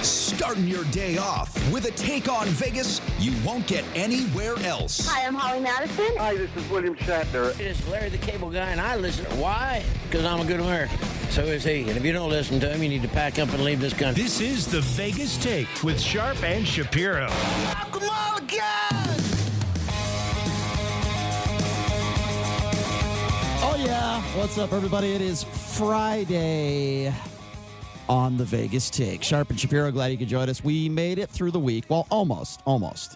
Starting your day off with a take on Vegas you won't get anywhere else. Hi, I'm Holly Madison. Hi, this is William Shatner. It is Larry the Cable Guy, and I listen. Why? Because I'm a good American. So is he. And if you don't listen to him, you need to pack up and leave this country. This is the Vegas Take with Sharp and Shapiro. Come on, guys! Oh, yeah. What's up, everybody? It is Friday on the Vegas Take. Sharp and Shapiro, glad you could join us. We made it through the week. Well, almost.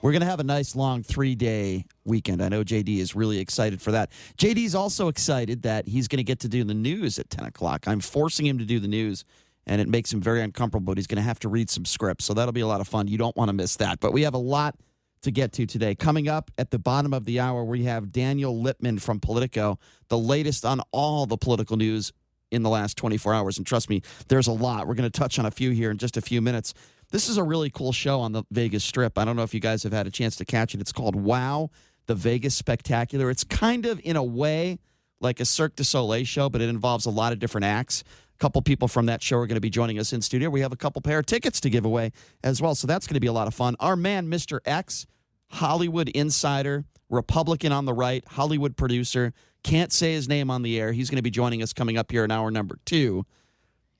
We're going to have a nice, long 3-day weekend. I know JD is really excited for that. JD's also excited that he's going to get to do the news at 10 o'clock. I'm forcing him to do the news, and it makes him very uncomfortable, but he's going to have to read some scripts, so that'll be a lot of fun. You don't want to miss that. But we have a lot to get to today. Coming up at the bottom of the hour, we have Daniel Lippman from Politico, the latest on all the political news in the last 24 hours. And trust me, there's a lot. We're going to touch on a few here in just a few minutes. This is a really cool show on the Vegas Strip. I don't know if you guys have had a chance to catch it. It's called Wow, the Vegas Spectacular. It's kind of, in a way, like a Cirque du Soleil show, but it involves a lot of different acts. A couple people from that show are going to be joining us in studio. We have a couple pair of tickets to give away as well, so that's going to be a lot of fun. Our man, Mr. X, Hollywood insider, Republican on the right, Hollywood producer, can't say his name on the air. He's going to be joining us coming up here in hour number 2.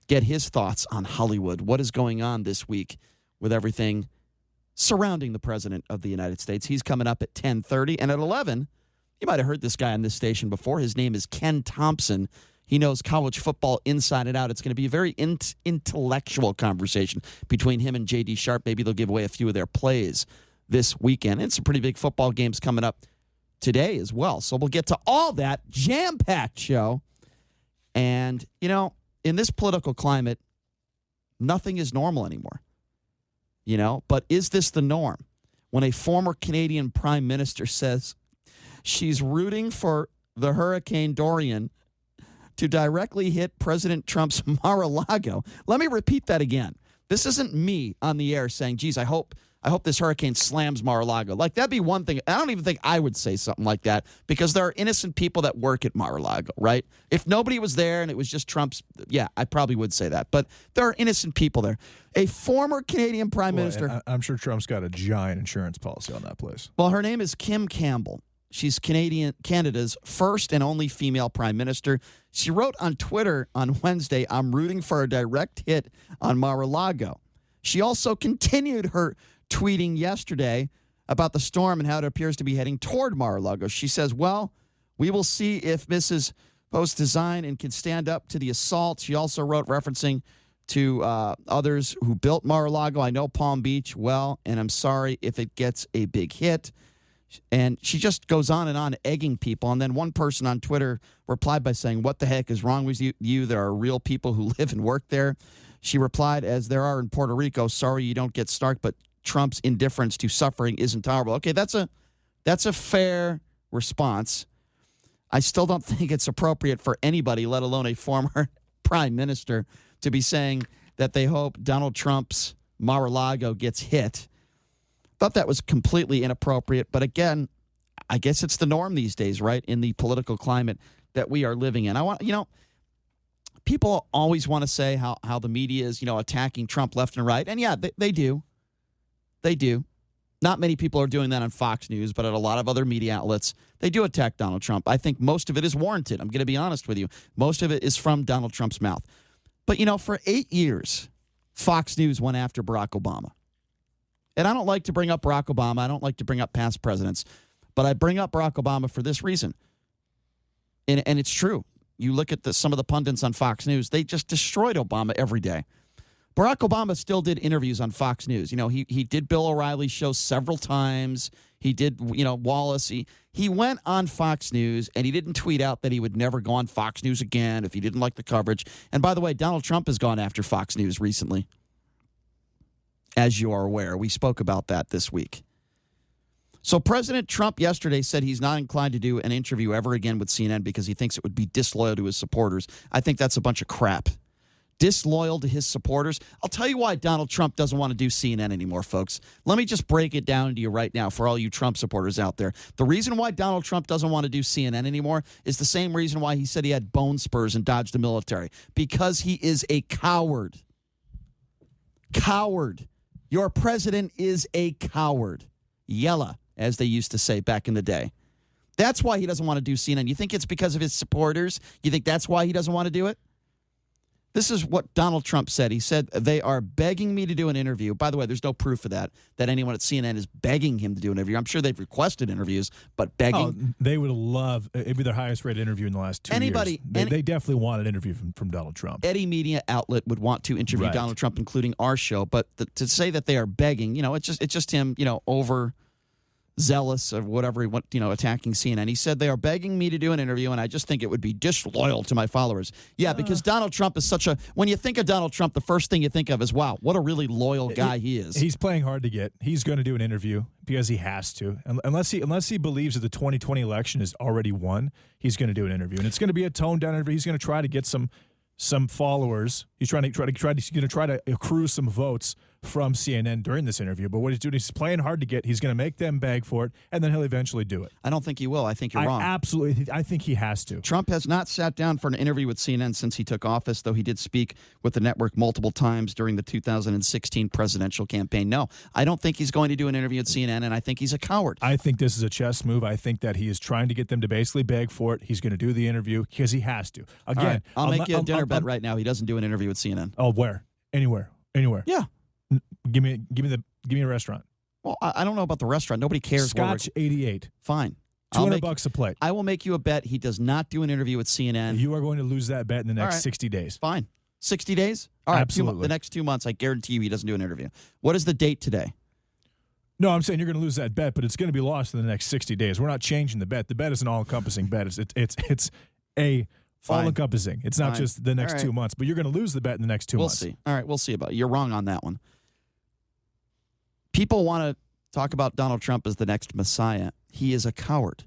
Get his thoughts on Hollywood. What is going on this week with everything surrounding the President of the United States? He's coming up at 10:30. And at 11, you might have heard this guy on this station before. His name is Ken Thompson. He knows college football inside and out. It's going to be a very intellectual conversation between him and J.D. Sharp. Maybe they'll give away a few of their plays this weekend. And some pretty big football games coming up today as well. So we'll get to all that. Jam-packed show. And, you know, in this political climate, nothing is normal anymore. You know, but is this the norm? When a former Canadian prime minister says she's rooting for the Hurricane Dorian to directly hit President Trump's Mar-a-Lago. Let me repeat that again. This isn't me on the air saying, geez, I hope this hurricane slams Mar-a-Lago. Like, that'd be one thing. I don't even think I would say something like that because there are innocent people that work at Mar-a-Lago, right? If nobody was there and it was just Trump's, yeah, I probably would say that. But there are innocent people there. A former Canadian prime minister. I'm sure Trump's got a giant insurance policy on that place. Well, her name is Kim Campbell. She's Canada's first and only female prime minister. She wrote on Twitter on Wednesday, I'm rooting for a direct hit on Mar-a-Lago. She also continued her tweeting yesterday about the storm and how it appears to be heading toward Mar-a-Lago. She says, well, we will see if Mrs. Post design and can stand up to the assault. She also wrote referencing to others who built Mar-a-Lago. I know Palm Beach well, and I'm sorry if it gets a big hit. And she just goes on and on, egging people. And then one person on Twitter replied by saying, what the heck is wrong with you? There are real people who live and work there. She replied, as there are in Puerto Rico, sorry you don't get stark, but Trump's indifference to suffering isn't tolerable. Okay, that's a fair response. I still don't think it's appropriate for anybody, let alone a former prime minister, to be saying that they hope Donald Trump's Mar-a-Lago gets hit. Thought that was completely inappropriate. But again, I guess it's the norm these days, right, in the political climate that we are living in. People always want to say how the media is, attacking Trump left and right. And yeah, they do. They do. Not many people are doing that on Fox News, but at a lot of other media outlets, they do attack Donald Trump. I think most of it is warranted. I'm going to be honest with you. Most of it is from Donald Trump's mouth. But, for 8 years, Fox News went after Barack Obama. And I don't like to bring up Barack Obama. I don't like to bring up past presidents. But I bring up Barack Obama for this reason. And it's true. You look at some of the pundits on Fox News, they just destroyed Obama every day. Barack Obama still did interviews on Fox News. He did Bill O'Reilly's show several times. He did, Wallace. He went on Fox News, and he didn't tweet out that he would never go on Fox News again if he didn't like the coverage. And by the way, Donald Trump has gone after Fox News recently. As you are aware, we spoke about that this week. So President Trump yesterday said he's not inclined to do an interview ever again with CNN because he thinks it would be disloyal to his supporters. I think that's a bunch of crap. Disloyal to his supporters. I'll tell you why Donald Trump doesn't want to do CNN anymore, folks. Let me just break it down to you right now for all you Trump supporters out there. The reason why Donald Trump doesn't want to do CNN anymore is the same reason why he said he had bone spurs and dodged the military. Because he is a coward. coward. Your president is a coward. Yella, as they used to say back in the day. That's why he doesn't want to do CNN. You think it's because of his supporters? You think that's why he doesn't want to do it? This is what Donald Trump said. He said, they are begging me to do an interview. By the way, there's no proof of that anyone at CNN is begging him to do an interview. I'm sure they've requested interviews, but begging. Oh, they would love, it'd be their highest rated interview in the last 2 years. They definitely want an interview from Donald Trump. Any media outlet would want to interview Donald Trump, including our show. But to say that they are begging, it's just him, over zealous or whatever he went, attacking CNN. He said they are begging me to do an interview, and I just think it would be disloyal to my followers. Yeah, because Donald Trump is when you think of Donald Trump, the first thing you think of is, wow, what a really loyal guy he is. He's playing hard to get. He's going to do an interview because he has to. Unless he believes that the 2020 election is already won, he's going to do an interview, and it's going to be a toned down interview. He's going to try to get some followers. He's going to try to accrue some votes from CNN during this interview. But what he's doing, he's playing hard to get. He's going to make them beg for it, and then he'll eventually do it. I don't think he will. I think you're wrong. Absolutely. I think he has to. Trump has not sat down for an interview with CNN since he took office, though he did speak with the network multiple times during the 2016 presidential campaign. No, I don't think he's going to do an interview at CNN, and I think he's a coward. I think this is a chess move. I think that he is trying to get them to basically beg for it. He's going to do the interview because he has to. Again, right, I'll make you a dinner bet right now. He doesn't do an interview with CNN. Oh, where? Anywhere. Yeah. Give me a restaurant. Well, I don't know about the restaurant. Nobody cares. Scotch 88. Fine. $200 a plate. I will make you a bet he does not do an interview with CNN. You are going to lose that bet in the next 60 days. Fine. 60 days? All right. Absolutely. The next 2 months, I guarantee you he doesn't do an interview. What is the date today? No, I'm saying you're going to lose that bet, but it's going to be lost in the next 60 days. We're not changing the bet. The bet is an all-encompassing bet. It's a all-encompassing. It's not just the next 2 months, but you're going to lose the bet in the next 2 months. We'll see. All right, we'll see about it. You're wrong on that one. People want to talk about Donald Trump as the next Messiah. He is a coward.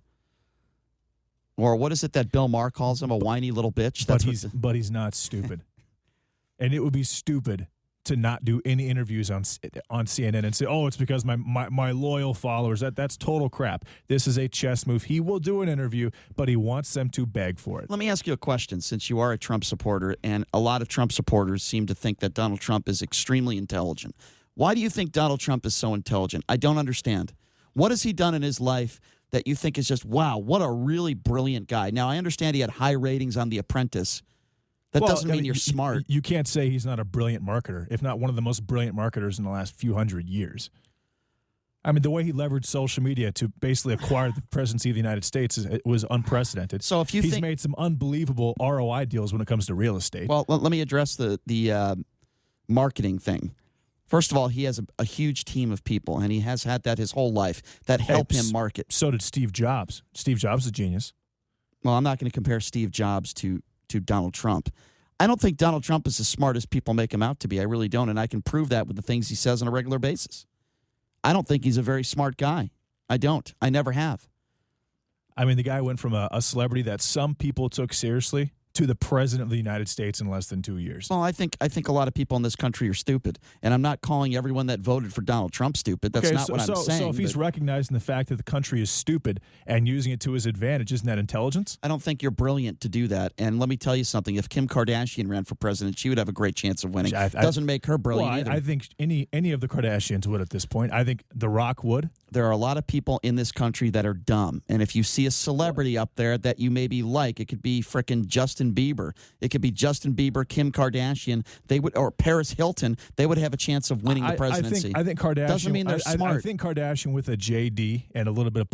Or what is it that Bill Maher calls him? A whiny little bitch? But he's not stupid. And it would be stupid to not do any interviews on CNN and say, oh, it's because my loyal followers. That's total crap. This is a chess move. He will do an interview, but he wants them to beg for it. Let me ask you a question, since you are a Trump supporter, and a lot of Trump supporters seem to think that Donald Trump is extremely intelligent. Why do you think Donald Trump is so intelligent? I don't understand. What has he done in his life that you think is just, wow, what a really brilliant guy? Now, I understand he had high ratings on The Apprentice. That doesn't mean you're smart. You can't say he's not a brilliant marketer, if not one of the most brilliant marketers in the last few hundred years. I mean, the way he leveraged social media to basically acquire the presidency of the United States was unprecedented. So if he's made some unbelievable ROI deals when it comes to real estate. Well, let me address the marketing thing. First of all, he has a huge team of people, and he has had that his whole life that help him market. So did Steve Jobs. Steve Jobs is a genius. Well, I'm not going to compare Steve Jobs to Donald Trump. I don't think Donald Trump is as smart as people make him out to be. I really don't, and I can prove that with the things he says on a regular basis. I don't think he's a very smart guy. I don't. I never have. I mean, the guy went from a celebrity that some people took seriously to the president of the United States in less than 2 years. Well, I think a lot of people in this country are stupid, and I'm not calling everyone that voted for Donald Trump stupid. That's not what I'm saying. So if he's recognizing the fact that the country is stupid and using it to his advantage, isn't that intelligence? I don't think you're brilliant to do that. And let me tell you something. If Kim Kardashian ran for president, she would have a great chance of winning. Doesn't make her brilliant either. I think any of the Kardashians would at this point. I think The Rock would. There are a lot of people in this country that are dumb. And if you see a celebrity up there that you maybe like, it could be frickin' Justin Bieber. It could be Justin Bieber, Kim Kardashian, or Paris Hilton. They would have a chance of winning the presidency. I think Kardashian doesn't mean they're smart. I think Kardashian with a JD and a little bit of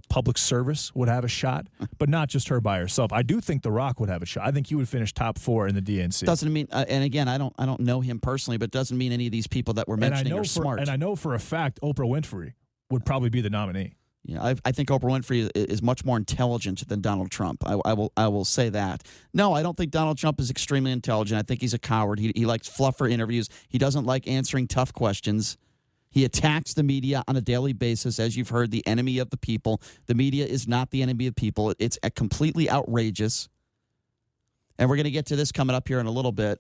public service would have a shot, but not just her by herself. I do think The Rock would have a shot. I think he would finish top 4 in the DNC. Doesn't mean, and again, I don't know him personally, but doesn't mean any of these people that we're mentioning are smart. And I know for a fact Oprah Winfrey would probably be the nominee. Yeah, I think Oprah Winfrey is much more intelligent than Donald Trump. I will say that. No, I don't think Donald Trump is extremely intelligent. I think he's a coward. He likes fluffer interviews. He doesn't like answering tough questions. He attacks the media on a daily basis, as you've heard, the enemy of the people. The media is not the enemy of the people. It's completely outrageous. And we're going to get to this coming up here in a little bit,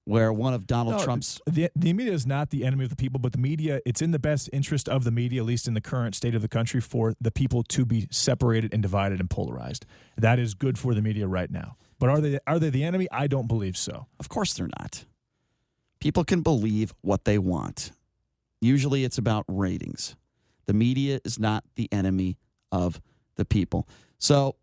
where one of Donald Trump's... The media is not the enemy of the people, but the media, it's in the best interest of the media, at least in the current state of the country, for the people to be separated and divided and polarized. That is good for the media right now. But are they the enemy? I don't believe so. Of course they're not. People can believe what they want. Usually it's about ratings. The media is not the enemy of the people. So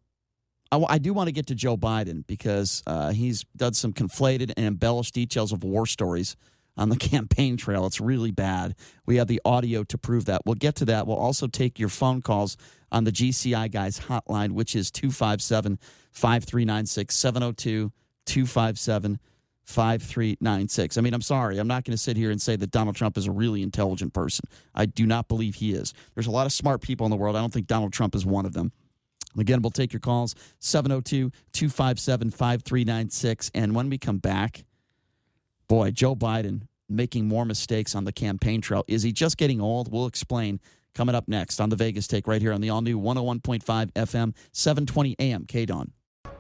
I do want to get to Joe Biden because he's done some conflated and embellished details of war stories on the campaign trail. It's really bad. We have the audio to prove that. We'll get to that. We'll also take your phone calls on the GCI Guys hotline, which is 257-5396, 702-257-5396. I mean, I'm sorry. I'm not going to sit here and say that Donald Trump is a really intelligent person. I do not believe he is. There's a lot of smart people in the world. I don't think Donald Trump is one of them. Again, we'll take your calls, 702-257-5396. And when we come back, boy, Joe Biden making more mistakes on the campaign trail. Is he just getting old? We'll explain coming up next on the Vegas Take right here on the all-new 101.5 FM, 720 AM, KDON.